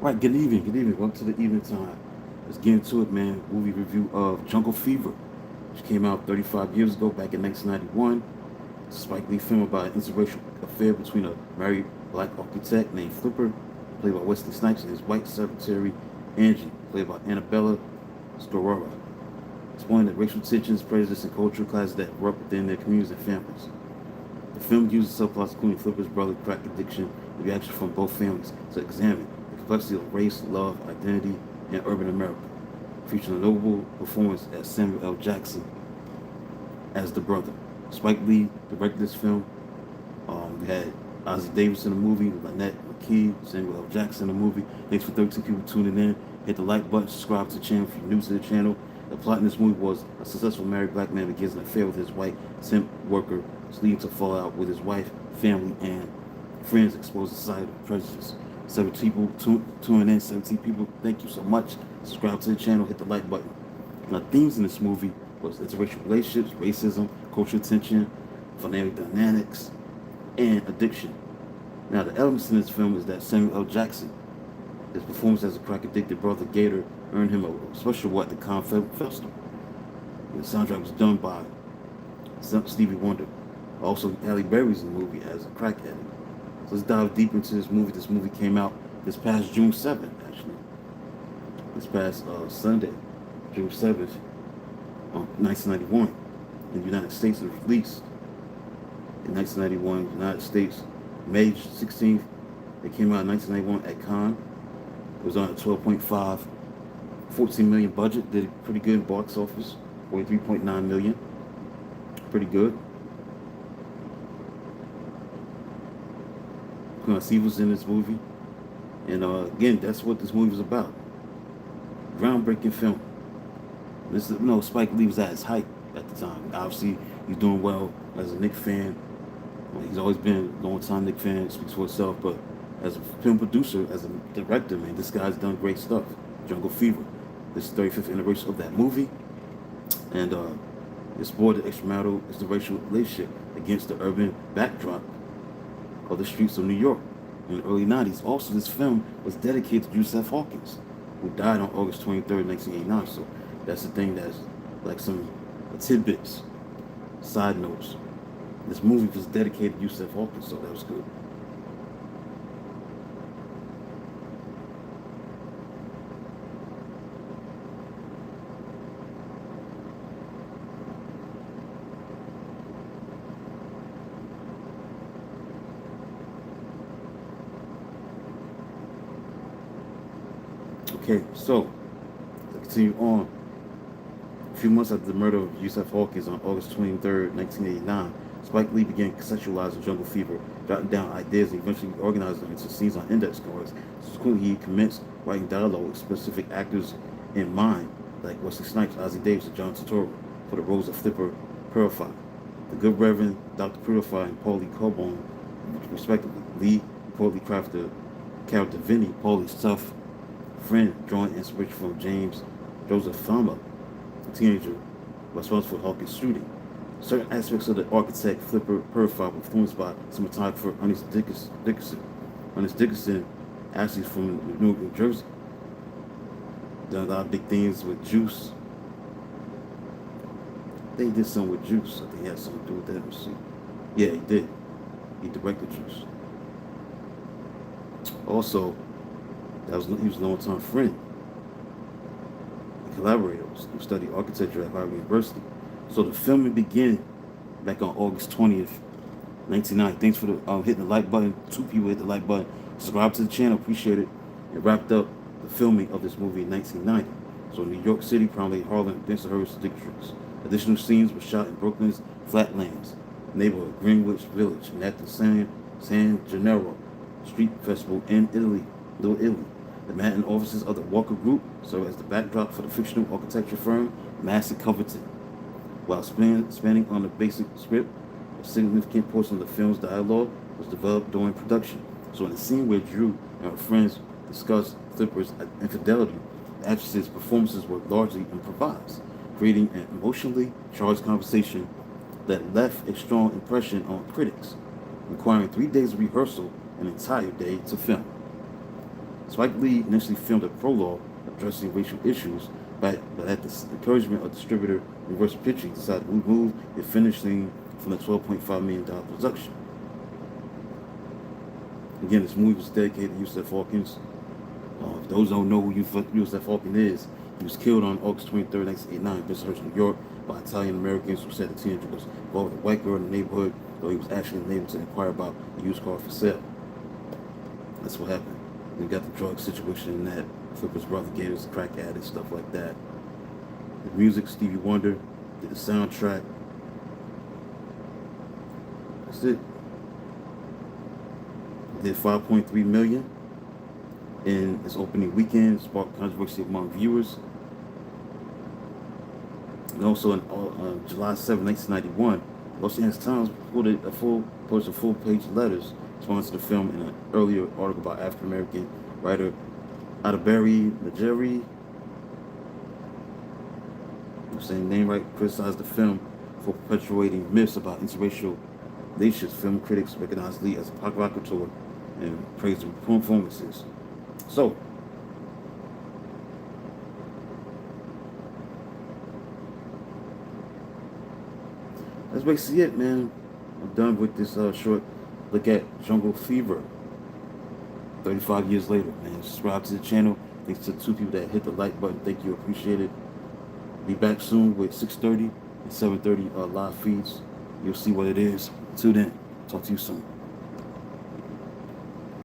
Right, good evening, good evening. Welcome to the evening time. Let's get into it, man. Movie review of Jungle Fever, which came out 35 years ago, back in 1991. It's a Spike Lee film about an interracial affair between a married black architect named Flipper, played by Wesley Snipes, and his white secretary, Angie, played by Annabella Sciorra, exploring the racial tensions, prejudice, and cultural classes that erupt within their communities and families. The film uses subplots including Flipper's brother crack addiction and reaction from both families to examine the complexity of race, love, identity, and urban America, featuring a notable performance as Samuel L. Jackson as the brother. Spike Lee directed this film. We had Ozzie Davis in the movie, Lynette McKee, Samuel L. Jackson in the movie. Thanks for 13 people tuning in. Hit the like button, subscribe to the channel if you're new to the channel. The plot in this movie was a successful married black man begins an affair with his white temp worker, leading to fallout with his wife, family, and friends exposed to societal prejudice. 17 people tuning in, 17 people, thank you so much. Subscribe to the channel, hit the like button. Now, themes in this movie was interracial relationships, racism, cultural tension, family dynamics, and addiction. Now, the elements in this film is that Samuel L. Jackson, his performance as a crack-addicted brother Gator, earned him a special award at the Cannes Film Festival. The soundtrack was done by Stevie Wonder. Also, Halle Berry's in the movie as a crack addict. So let's dive deep into this movie. This movie came out this past June 7th, actually. This past Sunday, June 7th, 1991. In the United States, it was released in 1991, United States, May 16th. It came out in 1991 at Cannes. It was on a 12.5, 14 million budget. Did pretty good in box office, 43.9 million. Pretty good. He was in this movie, and again, that's what this movie was about. Groundbreaking film. This, Spike Lee was at his height at the time. Obviously, he's doing well as a Knick fan. He's always been a long-time Knick fan. Speaks for itself. But as a film producer, as a director, man, this guy's done great stuff. Jungle Fever. This is the 35th anniversary of that movie, and explored the extramarital interracial relationship against the urban backdrop of the streets of New York in the early 90s. Also, this film was dedicated to Joseph Hawkins, who died on August 23rd, 1989. So that's the thing, that's like some tidbits, side notes. This movie was dedicated to Joseph Hawkins, so that was good. Okay, so to continue on. A few months after the murder of Yusuf Hawkins on August 23rd, 1989, Spike Lee began conceptualizing Jungle Fever, jotting down ideas and eventually organizing them into scenes on index cards. Subsequently, he commenced writing dialogue with specific actors in mind, like Wesley Snipes, Ozzie Davis, and John Turturro, for the roles of Flipper Purify, the Good Reverend Dr. Purify, and Paulie Carbone, respectively. Lee reportedly crafted the character Vinny, Paulie's tough friend, drawing inspiration from James Joseph Fama, a teenager responsible for Hawkins' shooting. Certain aspects of the architect Flipper Purify were influenced by cinematographer Ernest Dickerson. Ernest Dickerson actually from Newark, New Jersey. Done a lot of big things with Juice. They did something with Juice. I think he had something to do with that. Let me see. Yeah, he did. He directed Juice. Also, he was a long-time friend and collaborator who studied architecture at Harvard University. So the filming began back on August 20th, 1990. Thanks for hitting the like button. 2 people hit the like button. Subscribe to the channel. Appreciate it. It wrapped up the filming of this movie in 1990. So New York City, primarily Harlem, Bensonhurst districts. Additional scenes were shot in Brooklyn's Flatlands neighborhood, Greenwich Village, and at the San Gennaro Street Festival in Italy, Little Italy. The Manhattan offices of the Walker Group serve as the backdrop for the fictional architecture firm Massey Covington. While spanning on the basic script, a significant portion of the film's dialogue was developed during production. So in the scene where Drew and her friends discussed Flipper's infidelity, the actress's performances were largely improvised, creating an emotionally charged conversation that left a strong impression on critics, requiring 3 days of rehearsal, an entire day to film. Spike Lee initially filmed a prologue addressing racial issues, but at the encouragement of distributor Universal Pictures, he decided to remove the finishing from the $12.5 million production. Again, this movie was dedicated to Yusef Hawkins. If those don't know who Yusef Hawkins is, he was killed on August 23rd, 1989 in Bensonhurst, New York, by Italian Americans who said the teenager was involved with a white girl in the neighborhood, though he was actually in the neighborhood to inquire about a used car for sale. That's what happened. We got the drug situation in that. Flipper's brother gave us a crack addict, stuff like that. The music, Stevie Wonder did the soundtrack. That's it. Did 5.3 million in its opening weekend, sparked controversy among viewers. And also on July 7, 1991, Los Angeles Times published a full-page letters response to the film in an earlier article by African-American writer Adabari Najeri, I'm saying name right, criticized the film for perpetuating myths about interracial relationships. Film critics recognized Lee as a provocateur and praised the performances. So, that's basically it, man. I'm done with this short look at Jungle Fever. 35 years later, man. Subscribe to the channel. Thanks to the 2 people that hit the like button. Thank you, appreciate it. Be back soon with 6:30 and 7:30 live feeds. You'll see what it is. Till then, talk to you soon.